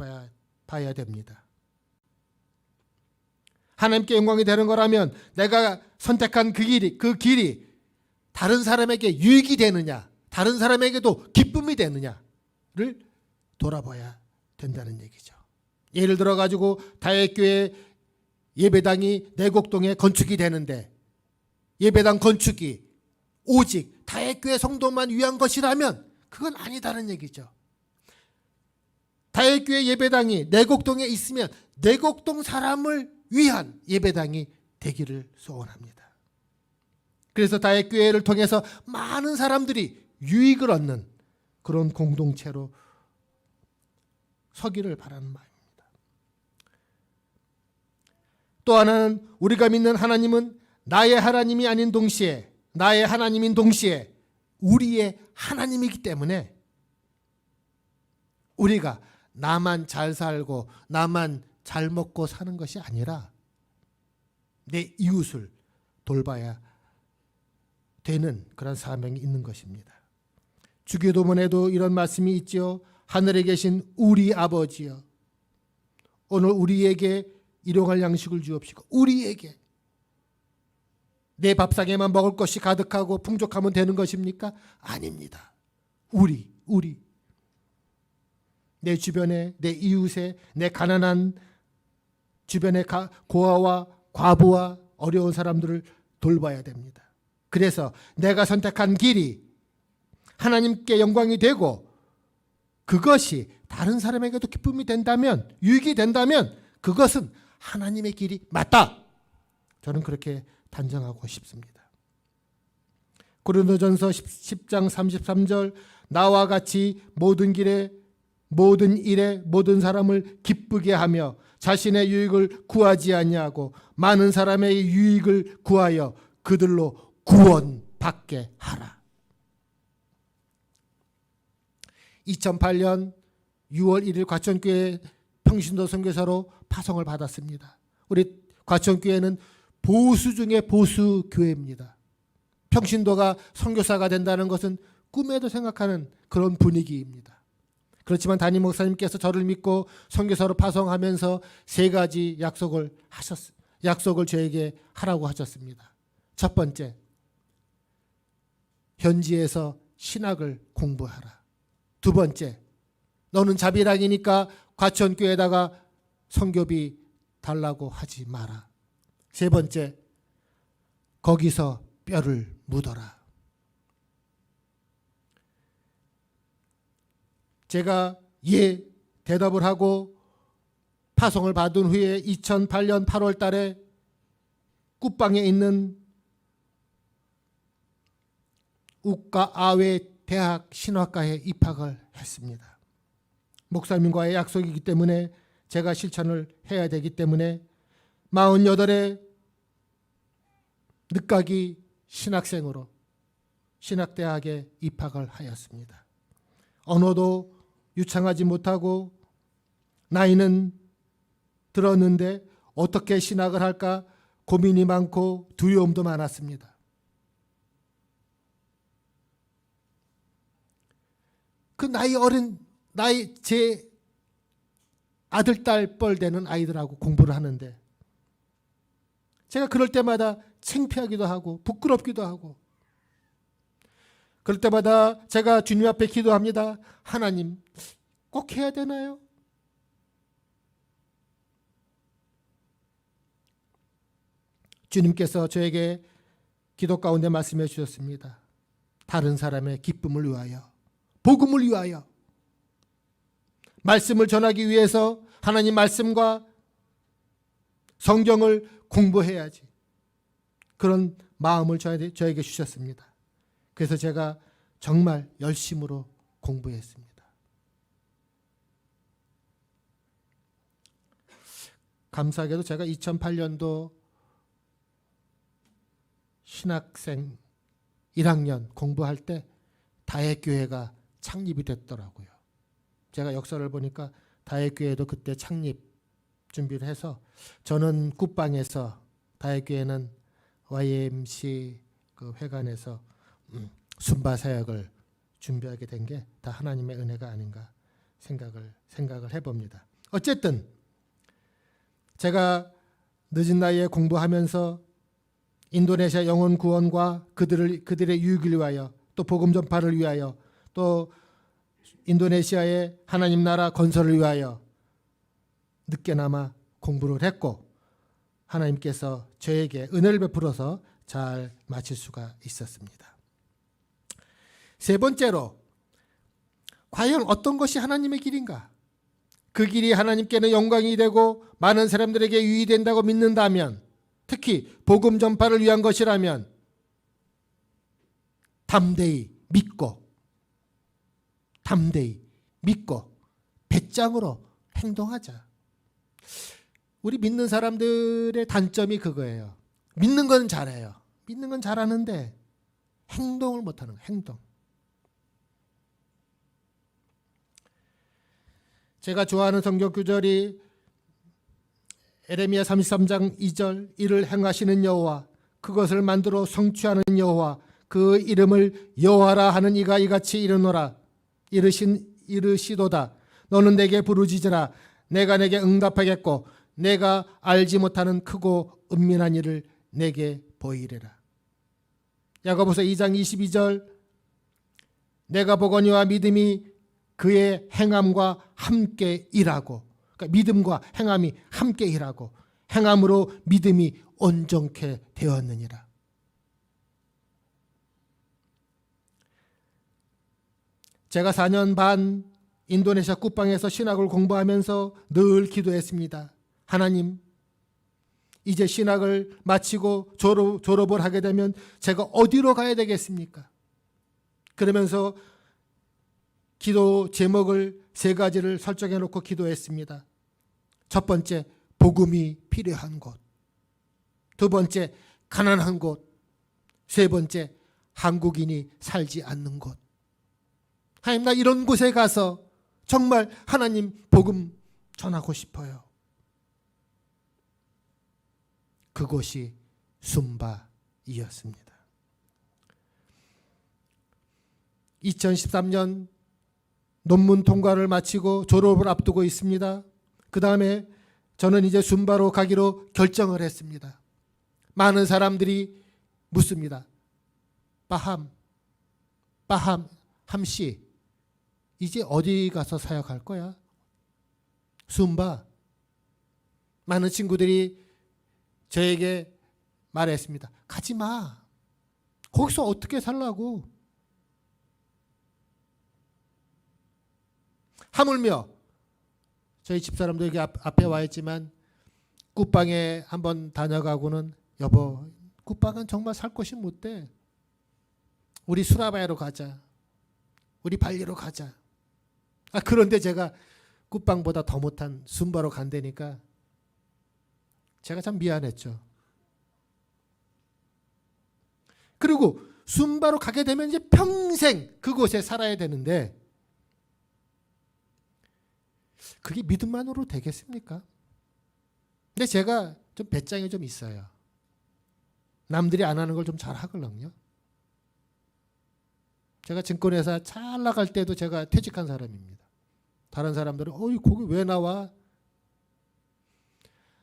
S3: 봐야 됩니다. 하나님께 영광이 되는 거라면 내가 선택한 그 길이 다른 사람에게 유익이 되느냐, 다른 사람에게도 기쁨이 되느냐를 돌아봐야 된다는 얘기죠. 예를 들어 가지고 다윗교회 예배당이 내곡동에 건축이 되는데 예배당 건축이 오직 다윗교회 성도만 위한 것이라면 그건 아니다는 얘기죠. 다윗교회 예배당이 내곡동에 있으면 내곡동 사람을 위한 예배당이 되기를 소원합니다. 그래서 다윗교회를 통해서 많은 사람들이 유익을 얻는 그런 공동체로 서기를 바라는 마음입니다. 또 하나는 우리가 믿는 하나님은 나의 하나님이 아닌 동시에 나의 하나님인 동시에 우리의 하나님이기 때문에 우리가 나만 잘 살고 나만 잘 먹고 사는 것이 아니라 내 이웃을 돌봐야 되는 그런 사명이 있는 것입니다. 주기도문에도 이런 말씀이 있죠. 하늘에 계신 우리 아버지여 오늘 우리에게 일용할 양식을 주옵시고 우리에게 내 밥상에만 먹을 것이 가득하고 풍족하면 되는 것입니까? 아닙니다. 우리 내 주변에 내 이웃에 내 가난한 주변의 고아와 과부와 어려운 사람들을 돌봐야 됩니다. 그래서 내가 선택한 길이 하나님께 영광이 되고 그것이 다른 사람에게도 기쁨이 된다면 유익이 된다면 그것은 하나님의 길이 맞다. 저는 그렇게 단정하고 싶습니다. 고린도전서 10장 33절 나와 같이 모든 길에 모든 일에 모든 사람을 기쁘게 하며 자신의 유익을 구하지 아니하고 많은 사람의 유익을 구하여 그들로 구원받게 하라. 2008년 6월 1일 과천교회 평신도 선교사로 파송을 받았습니다. 우리 과천교회는 보수 중에 보수 교회입니다. 평신도가 선교사가 된다는 것은 꿈에도 생각하는 그런 분위기입니다. 그렇지만 담임 목사님께서 저를 믿고 선교사로 파송하면서 세 가지 약속을 저에게 하라고 하셨습니다. 첫 번째, 현지에서 신학을 공부하라. 두 번째, 너는 자비랑이니까 과천교회에다가 선교비 달라고 하지 마라. 세 번째, 거기서 뼈를 묻어라. 제가 대답을 하고 파송을 받은 후에 2008년 8월 달에 굿방에 있는 우카 아웨 대학 신학과에 입학을 했습니다. 목사님과의 약속이기 때문에 제가 실천을 해야 되기 때문에 48에 늦가기 신학생으로 신학대학에 입학을 하였습니다. 언어도 유창하지 못하고 나이는 들었는데 어떻게 신학을 할까 고민이 많고 두려움도 많았습니다. 그 나이 제 아들, 딸 뻘 되는 아이들하고 공부를 하는데 제가 그럴 때마다 창피하기도 하고 부끄럽기도 하고 그럴 때마다 제가 주님 앞에 기도합니다. 하나님, 꼭 해야 되나요? 주님께서 저에게 기도 가운데 말씀해 주셨습니다. 다른 사람의 기쁨을 위하여, 복음을 위하여, 말씀을 전하기 위해서 하나님 말씀과 성경을 공부해야지. 그런 마음을 저에게 주셨습니다. 그래서 제가 정말 열심으로 공부했습니다. 감사하게도 제가 2008년도 신학생 1학년 공부할 때 다액교회가 창립이 됐더라고요. 제가 역사를 보니까 다액교회도 그때 창립 준비를 해서 저는 굿방에서 다액교회는 YMC 그 회관에서 순바 사역을 준비하게 된 게 다 하나님의 은혜가 아닌가 생각을 해봅니다. 어쨌든 제가 늦은 나이에 공부하면서 인도네시아 영혼 구원과 그들의 유익을 위하여 또 복음 전파를 위하여 또 인도네시아의 하나님 나라 건설을 위하여 늦게나마 공부를 했고 하나님께서 저에게 은혜를 베풀어서 잘 마칠 수가 있었습니다. 세 번째로 과연 어떤 것이 하나님의 길인가? 그 길이 하나님께는 영광이 되고 많은 사람들에게 유익이 된다고 믿는다면, 특히 복음 전파를 위한 것이라면 담대히 믿고 배짱으로 행동하자. 우리 믿는 사람들의 단점이 그거예요. 믿는 건 잘해요. 믿는 건 잘하는데 행동을 못하는 거예요. 행동. 제가 좋아하는 성경 구절이 에레미야 33장 2절 이를 행하시는 여호와 그것을 만들어 성취하는 여호와 그 이름을 여호와라 하는 이가 이같이 이르노라 이르시도다 너는 내게 부르짖으라 내가 내게 응답하겠고 내가 알지 못하는 크고 은밀한 일을 내게 보이리라. 야고보서 2장 22절 내가 보거니와 믿음이 그의 행함과 함께 일하고, 그러니까 믿음과 행함이 함께 일하고 행함으로 믿음이 온전케 되었느니라. 제가 4년 반 인도네시아 굿방에서 신학을 공부하면서 늘 기도했습니다. 하나님, 이제 신학을 마치고 졸업을 하게 되면 제가 어디로 가야 되겠습니까? 그러면서 기도 제목을 3가지를 설정해 놓고 기도했습니다. 첫 번째, 복음이 필요한 곳. 두 번째, 가난한 곳. 세 번째, 한국인이 살지 않는 곳. 하나님, 나 이런 곳에 가서 정말 하나님 복음 전하고 싶어요. 그곳이 순바이었습니다. 2013년 논문 통과를 마치고 졸업을 앞두고 있습니다. 그 다음에 저는 이제 순바로 가기로 결정을 했습니다. 많은 사람들이 묻습니다. 함씨, 이제 어디 가서 사역할 거야? 순바. 많은 친구들이 저에게 말했습니다. 가지 마. 거기서 어떻게 살라고? 하물며 저희 집사람도 여기 앞에 와 있지만 굿방에 한번 다녀가고는 여보, 굿방은 정말 살 곳이 못 돼. 우리 수라바야로 가자. 우리 발리로 가자. 그런데 제가 굿방보다 더 못한 순바로 간다니까 제가 참 미안했죠. 그리고 순바로 가게 되면 이제 평생 그곳에 살아야 되는데 그게 믿음만으로 되겠습니까? 근데 제가 좀 배짱이 좀 있어요. 남들이 안 하는 걸 좀 잘 하거든요. 제가 증권회사 잘 나갈 때도 제가 퇴직한 사람입니다. 다른 사람들은 어이 거기 왜 나와?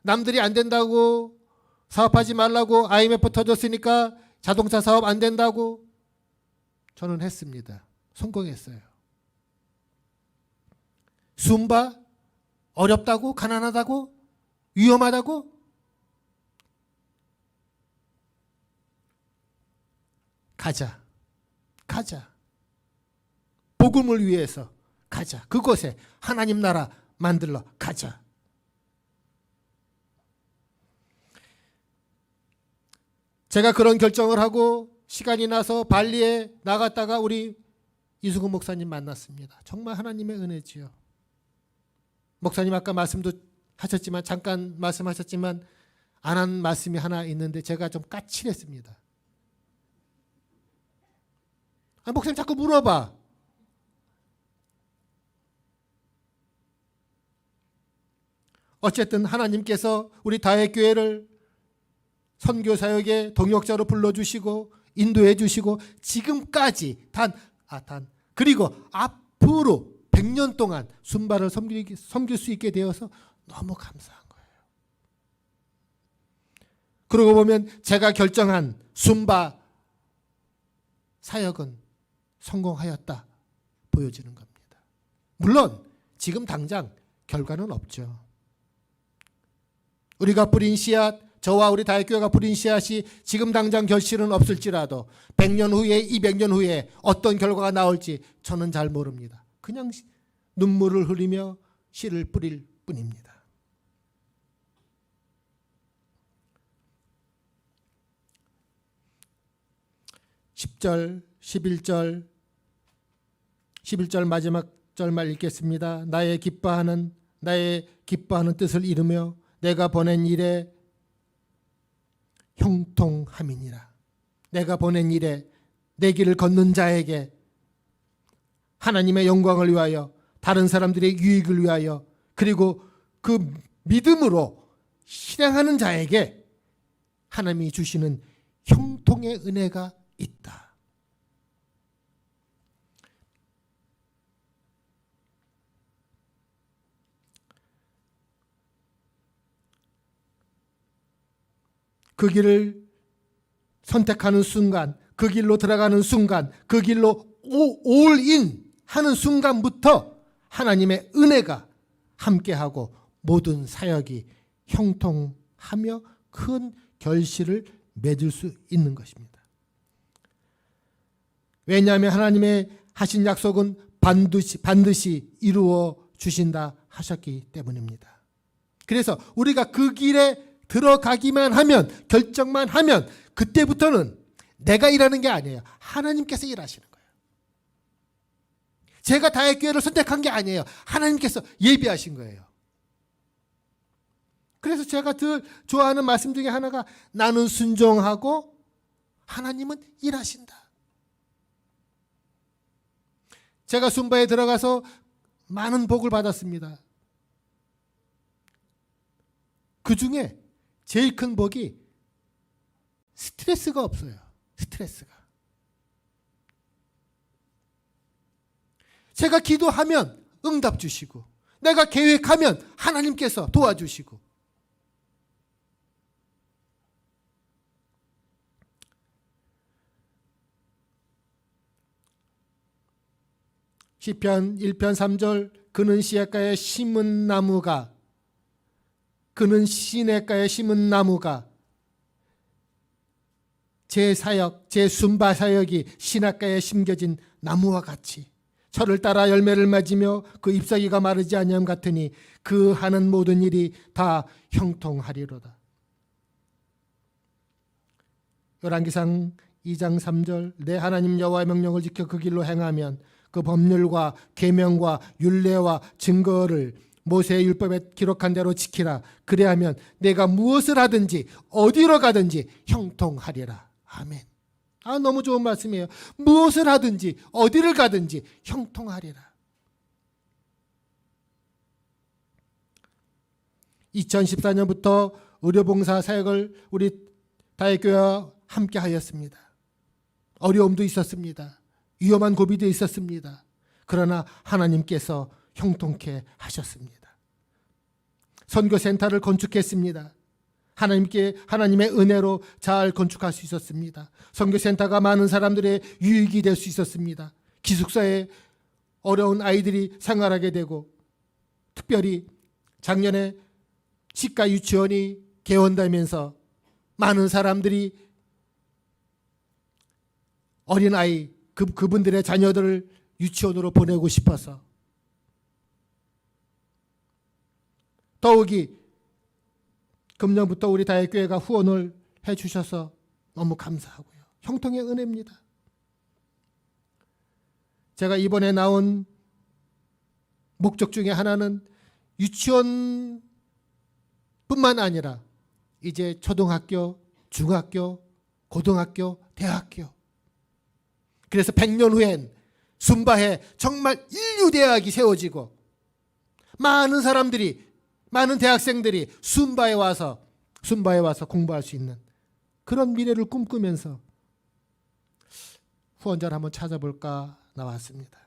S3: 남들이 안 된다고 사업하지 말라고 IMF 터졌으니까 자동차 사업 안 된다고 저는 했습니다. 성공했어요. 순바 어렵다고 가난하다고 위험하다고 가자. 복음을 위해서 가자. 그곳에 하나님 나라 만들러 가자. 제가 그런 결정을 하고 시간이 나서 발리에 나갔다가 우리 이수근 목사님 만났습니다. 정말 하나님의 은혜지요. 목사님 아까 말씀도 하셨지만 잠깐 말씀하셨지만 안 한 말씀이 하나 있는데 제가 좀 까칠했습니다. 목사님 자꾸 물어봐. 어쨌든 하나님께서 우리 다윗교회를 선교사역의 동역자로 불러주시고 인도해 주시고 지금까지 그리고 앞으로 100년 동안 순바를 섬길 수 있게 되어서 너무 감사한 거예요. 그러고 보면 제가 결정한 순바 사역은 성공하였다 보여지는 겁니다. 물론 지금 당장 결과는 없죠. 우리가 뿌린 씨앗, 저와 우리 다윗교회가 뿌린 씨앗이 지금 당장 결실은 없을지라도 100년 후에 200년 후에 어떤 결과가 나올지 저는 잘 모릅니다. 그냥 눈물을 흘리며 씨를 뿌릴 뿐입니다. 10절, 11절 마지막 절말 읽겠습니다. 나의 기뻐하는 뜻을 이루며 내가 보낸 일에 형통함이니라. 내가 보낸 일에 내 길을 걷는 자에게 하나님의 영광을 위하여 다른 사람들의 유익을 위하여 그리고 그 믿음으로 실행하는 자에게 하나님이 주시는 형통의 은혜가 있다. 그 길을 선택하는 순간, 그 길로 들어가는 순간, 그 길로 올인 하는 순간부터 하나님의 은혜가 함께하고 모든 사역이 형통하며 큰 결실을 맺을 수 있는 것입니다. 왜냐하면 하나님의 하신 약속은 반드시 이루어 주신다 하셨기 때문입니다. 그래서 우리가 그 길에 들어가기만 하면, 결정만 하면 그때부터는 내가 일하는 게 아니에요. 하나님께서 일하시는 거예요. 제가 다윗교회를 선택한 게 아니에요. 하나님께서 예비하신 거예요. 그래서 제가 늘 좋아하는 말씀 중에 하나가 나는 순종하고 하나님은 일하신다. 제가 순바에 들어가서 많은 복을 받았습니다. 그 중에 제일 큰 복이 스트레스가 없어요. 스트레스가. 제가 기도하면 응답 주시고 내가 계획하면 하나님께서 도와주시고 시편 1편 3절 그는 시냇가에 심은 나무가 그는 시냇가에 심은 나무가 제 사역, 제 순바 사역이 시냇가에 심겨진 나무와 같이 철을 따라 열매를 맺으며 그 잎사귀가 마르지 아니함 같으니 그 하는 모든 일이 다 형통하리로다. 열왕기상 2장 3절 내 하나님 여호와의 명령을 지켜 그 길로 행하면 그 법률과 계명과 율례와 증거를 모세의 율법에 기록한 대로 지키라. 그래야면 내가 무엇을 하든지 어디로 가든지 형통하리라. 아멘. 너무 좋은 말씀이에요. 무엇을 하든지 어디를 가든지 형통하리라. 2014년부터 의료봉사 사역을 우리 다윗교회와 함께 하였습니다. 어려움도 있었습니다. 위험한 고비도 있었습니다. 그러나 하나님께서 형통케 하셨습니다. 선교센터를 건축했습니다. 하나님의 은혜로 잘 건축할 수 있었습니다. 선교센터가 많은 사람들의 유익이 될 수 있었습니다. 기숙사에 어려운 아이들이 생활하게 되고, 특별히 작년에 치과 유치원이 개원되면서 많은 사람들이 어린아이, 그분들의 자녀들을 유치원으로 보내고 싶어서 더욱이 금년부터 우리 다윗교회가 후원을 해주셔서 너무 감사하고요. 형통의 은혜입니다. 제가 이번에 나온 목적 중에 하나는 유치원뿐만 아니라 이제 초등학교, 중학교, 고등학교, 대학교, 그래서 100년 후엔 순바에 정말 인류대학이 세워지고 많은 사람들이, 많은 대학생들이 순바에 와서 공부할 수 있는 그런 미래를 꿈꾸면서 후원자를 한번 찾아볼까 나왔습니다.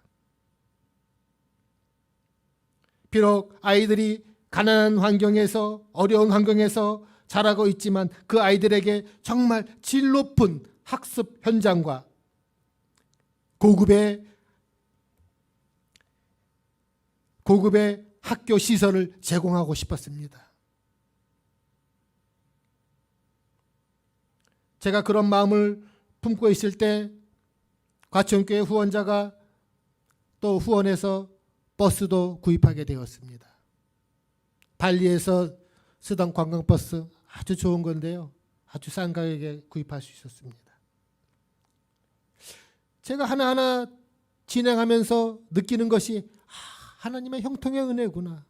S3: 비록 아이들이 가난한 환경에서, 어려운 환경에서 자라고 있지만 그 아이들에게 정말 질 높은 학습 현장과 고급의 학교 시설을 제공하고 싶었습니다. 제가 그런 마음을 품고 있을 때 과천교회 후원자가 또 후원해서 버스도 구입하게 되었습니다. 발리에서 쓰던 관광버스 아주 좋은 건데요. 아주 싼 가격에 구입할 수 있었습니다. 제가 하나하나 진행하면서 느끼는 것이 하나님의 형통의 은혜구나.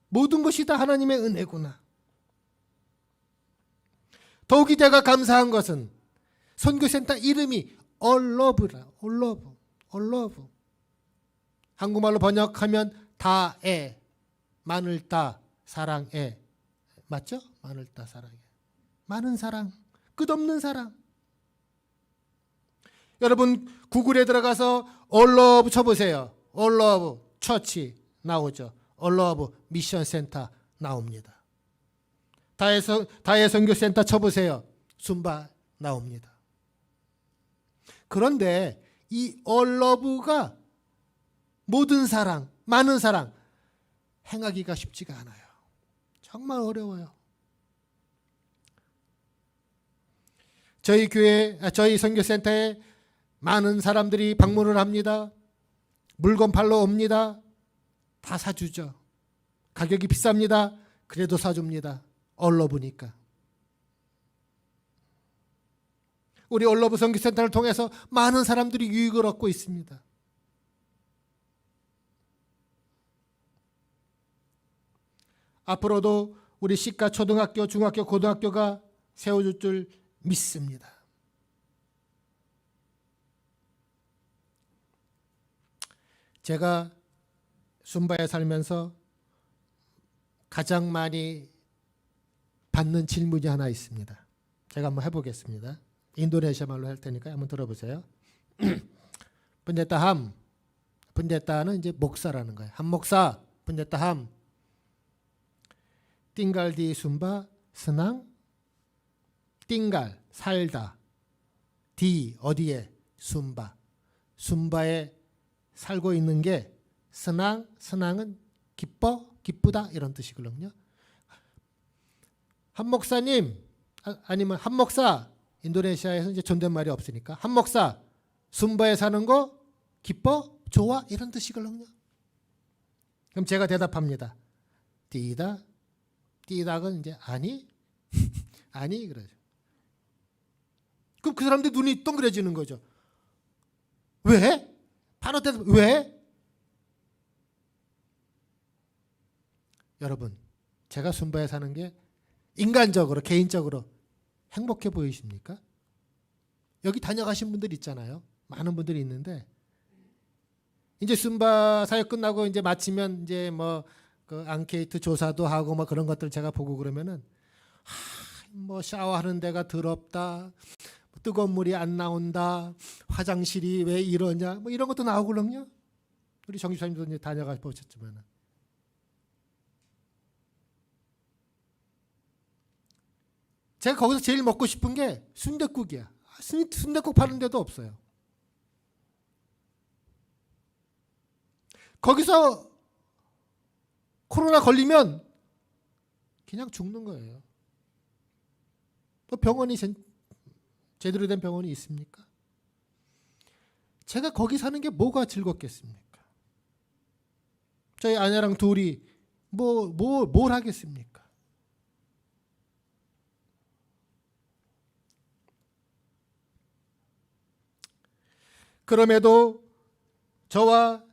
S3: 모든 것이 다 하나님의 은혜구나. 더욱이 제가 감사한 것은 선교센터 이름이 얼러브라. 얼러브. 한국말로 번역하면 다애, 마늘따, 사랑애. 맞죠? 마늘따, 사랑애. 많은 사랑, 끝없는 사랑. 여러분 구글에 들어가서 얼러브 쳐보세요. 얼러브 처치 나오죠. 얼러브 미션 센터 나옵니다. 다혜 선교센터 쳐보세요. 순바 나옵니다. 그런데 이 얼러브가 모든 사랑, 많은 사랑 행하기가 쉽지가 않아요. 정말 어려워요. 저희 선교센터에 많은 사람들이 방문을 합니다. 물건 팔러 옵니다. 다 사주죠. 가격이 비쌉니다. 그래도 사줍니다. 얼러브니까. 우리 얼러브 선교센터를 통해서 많은 사람들이 유익을 얻고 있습니다. 앞으로도 우리 시가 초등학교, 중학교, 고등학교가 세워질 줄 믿습니다. 제가 순바에 살면서 가장 많이 받는 질문이 하나 있습니다. 제가 한번 해보겠습니다. 인도네시아 말로 할 테니까 한번 들어보세요. 펜데타는 이제 목사라는 거예요. 한 목사, 펜데타함. 띵갈 디 순바 스낭. 띵갈 살다. 디 어디에 순바. 순바에 살고 있는 게 스낭은 기쁘다 이런 뜻이거든요. 한 목사님 아니면 한 목사, 인도네시아에서 이제 존댓말이 없으니까 한 목사 순바에 사는 거 기뻐? 좋아? 이런 뜻이거든요. 그럼 제가 대답합니다. 띠닥은 이제 아니 아니 그러죠. 그럼 그 사람들 눈이 동그래지는 거죠. 왜? 바로 대답 왜? 여러분, 제가 순바에 사는 게 인간적으로, 개인적으로 행복해 보이십니까? 여기 다녀가신 분들 있잖아요. 많은 분들이 있는데 이제 숨바 사역 끝나고 이제 마치면 이제 뭐 그 앙케이트 조사도 하고 뭐 그런 것들 제가 보고 그러면은 뭐 샤워하는 데가 더럽다, 뜨거운 물이 안 나온다, 화장실이 왜 이러냐, 뭐 이런 것도 나오고 그럼요. 우리 정집사님도 이제 다녀가 보셨지만은 제가 거기서 제일 먹고 싶은 게 순댓국이야. 순댓국 파는 데도 없어요. 거기서 코로나 걸리면 그냥 죽는 거예요. 또 병원이 제대로 된 병원이 있습니까? 제가 거기 사는 게 뭐가 즐겁겠습니까? 저희 아내랑 둘이 뭘 하겠습니까? 그럼에도 저와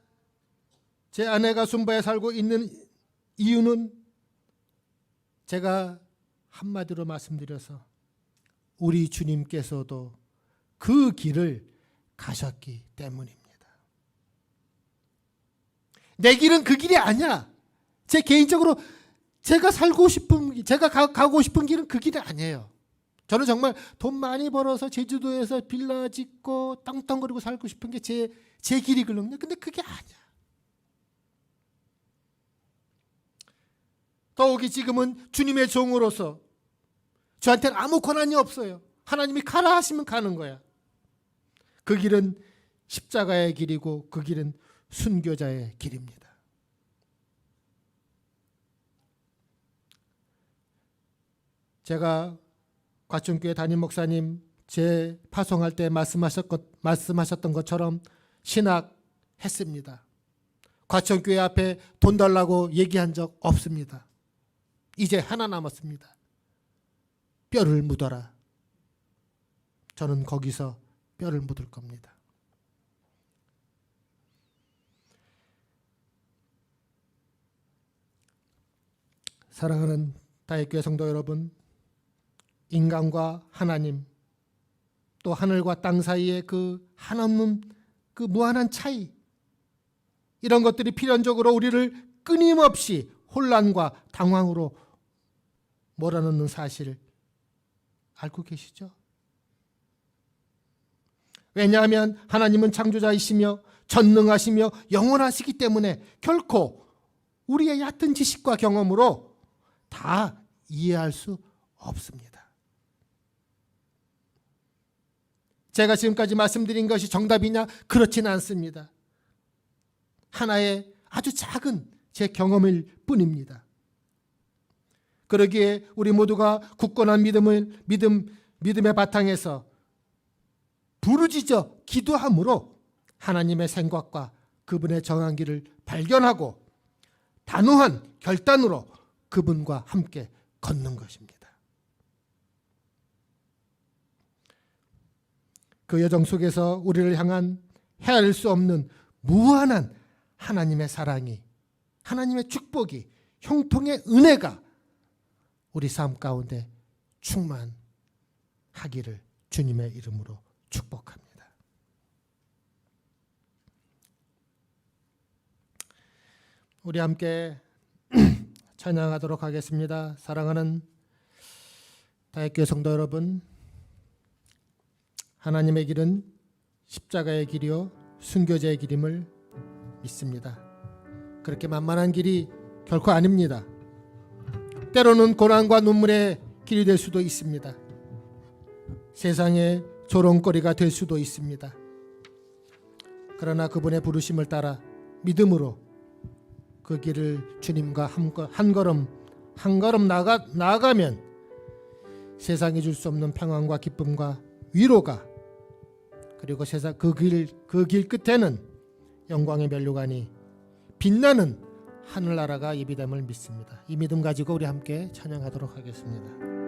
S3: 제 아내가 순바에 살고 있는 이유는 제가 한마디로 말씀드려서 우리 주님께서도 그 길을 가셨기 때문입니다. 내 길은 그 길이 아니야. 제 개인적으로 제가 살고 싶은, 제가 가고 싶은 길은 그 길이 아니에요. 저는 정말 돈 많이 벌어서 제주도에서 빌라 짓고 땅덩거리고 살고 싶은 게 제 길이거든요. 근데 그게 아니야. 더욱이 지금은 주님의 종으로서 저한테는 아무 권한이 없어요. 하나님이 가라 하시면 가는 거야. 그 길은 십자가의 길이고 그 길은 순교자의 길입니다. 제가 과천교회 담임 목사님 제 파송할 때 말씀하셨던 것처럼 신학했습니다. 과천교회 앞에 돈 달라고 얘기한 적 없습니다. 이제 하나 남았습니다. 뼈를 묻어라. 저는 거기서 뼈를 묻을 겁니다. 사랑하는 다윗교회 성도 여러분, 인간과 하나님, 또 하늘과 땅 사이의 그 한없는 그 무한한 차이, 이런 것들이 필연적으로 우리를 끊임없이 혼란과 당황으로 몰아넣는 사실을 알고 계시죠? 왜냐하면 하나님은 창조자이시며 전능하시며 영원하시기 때문에 결코 우리의 얕은 지식과 경험으로 다 이해할 수 없습니다. 제가 지금까지 말씀드린 것이 정답이냐? 그렇지는 않습니다. 하나의 아주 작은 제 경험일 뿐입니다. 그러기에 우리 모두가 굳건한 믿음의 바탕에서 부르짖어 기도함으로 하나님의 생각과 그분의 정한 길을 발견하고 단호한 결단으로 그분과 함께 걷는 것입니다. 그 여정 속에서 우리를 향한 헤아릴 수 없는 무한한 하나님의 사랑이, 하나님의 축복이, 형통의 은혜가 우리 삶 가운데 충만하기를 주님의 이름으로 축복합니다. 우리 함께 찬양하도록 하겠습니다. 사랑하는 다윗교회 성도 여러분, 하나님의 길은 십자가의 길이요 순교자의 길임을 믿습니다. 그렇게 만만한 길이 결코 아닙니다. 때로는 고난과 눈물의 길이 될 수도 있습니다. 세상의 조롱거리가 될 수도 있습니다. 그러나 그분의 부르심을 따라 믿음으로 그 길을 주님과 한 걸음 나아가면 세상이 줄 수 없는 평안과 기쁨과 위로가, 그리고 세상 그 길 끝에는 영광의 면류관이 빛나는 하늘나라가 예비됨을 믿습니다. 이 믿음 가지고 우리 함께 찬양하도록 하겠습니다.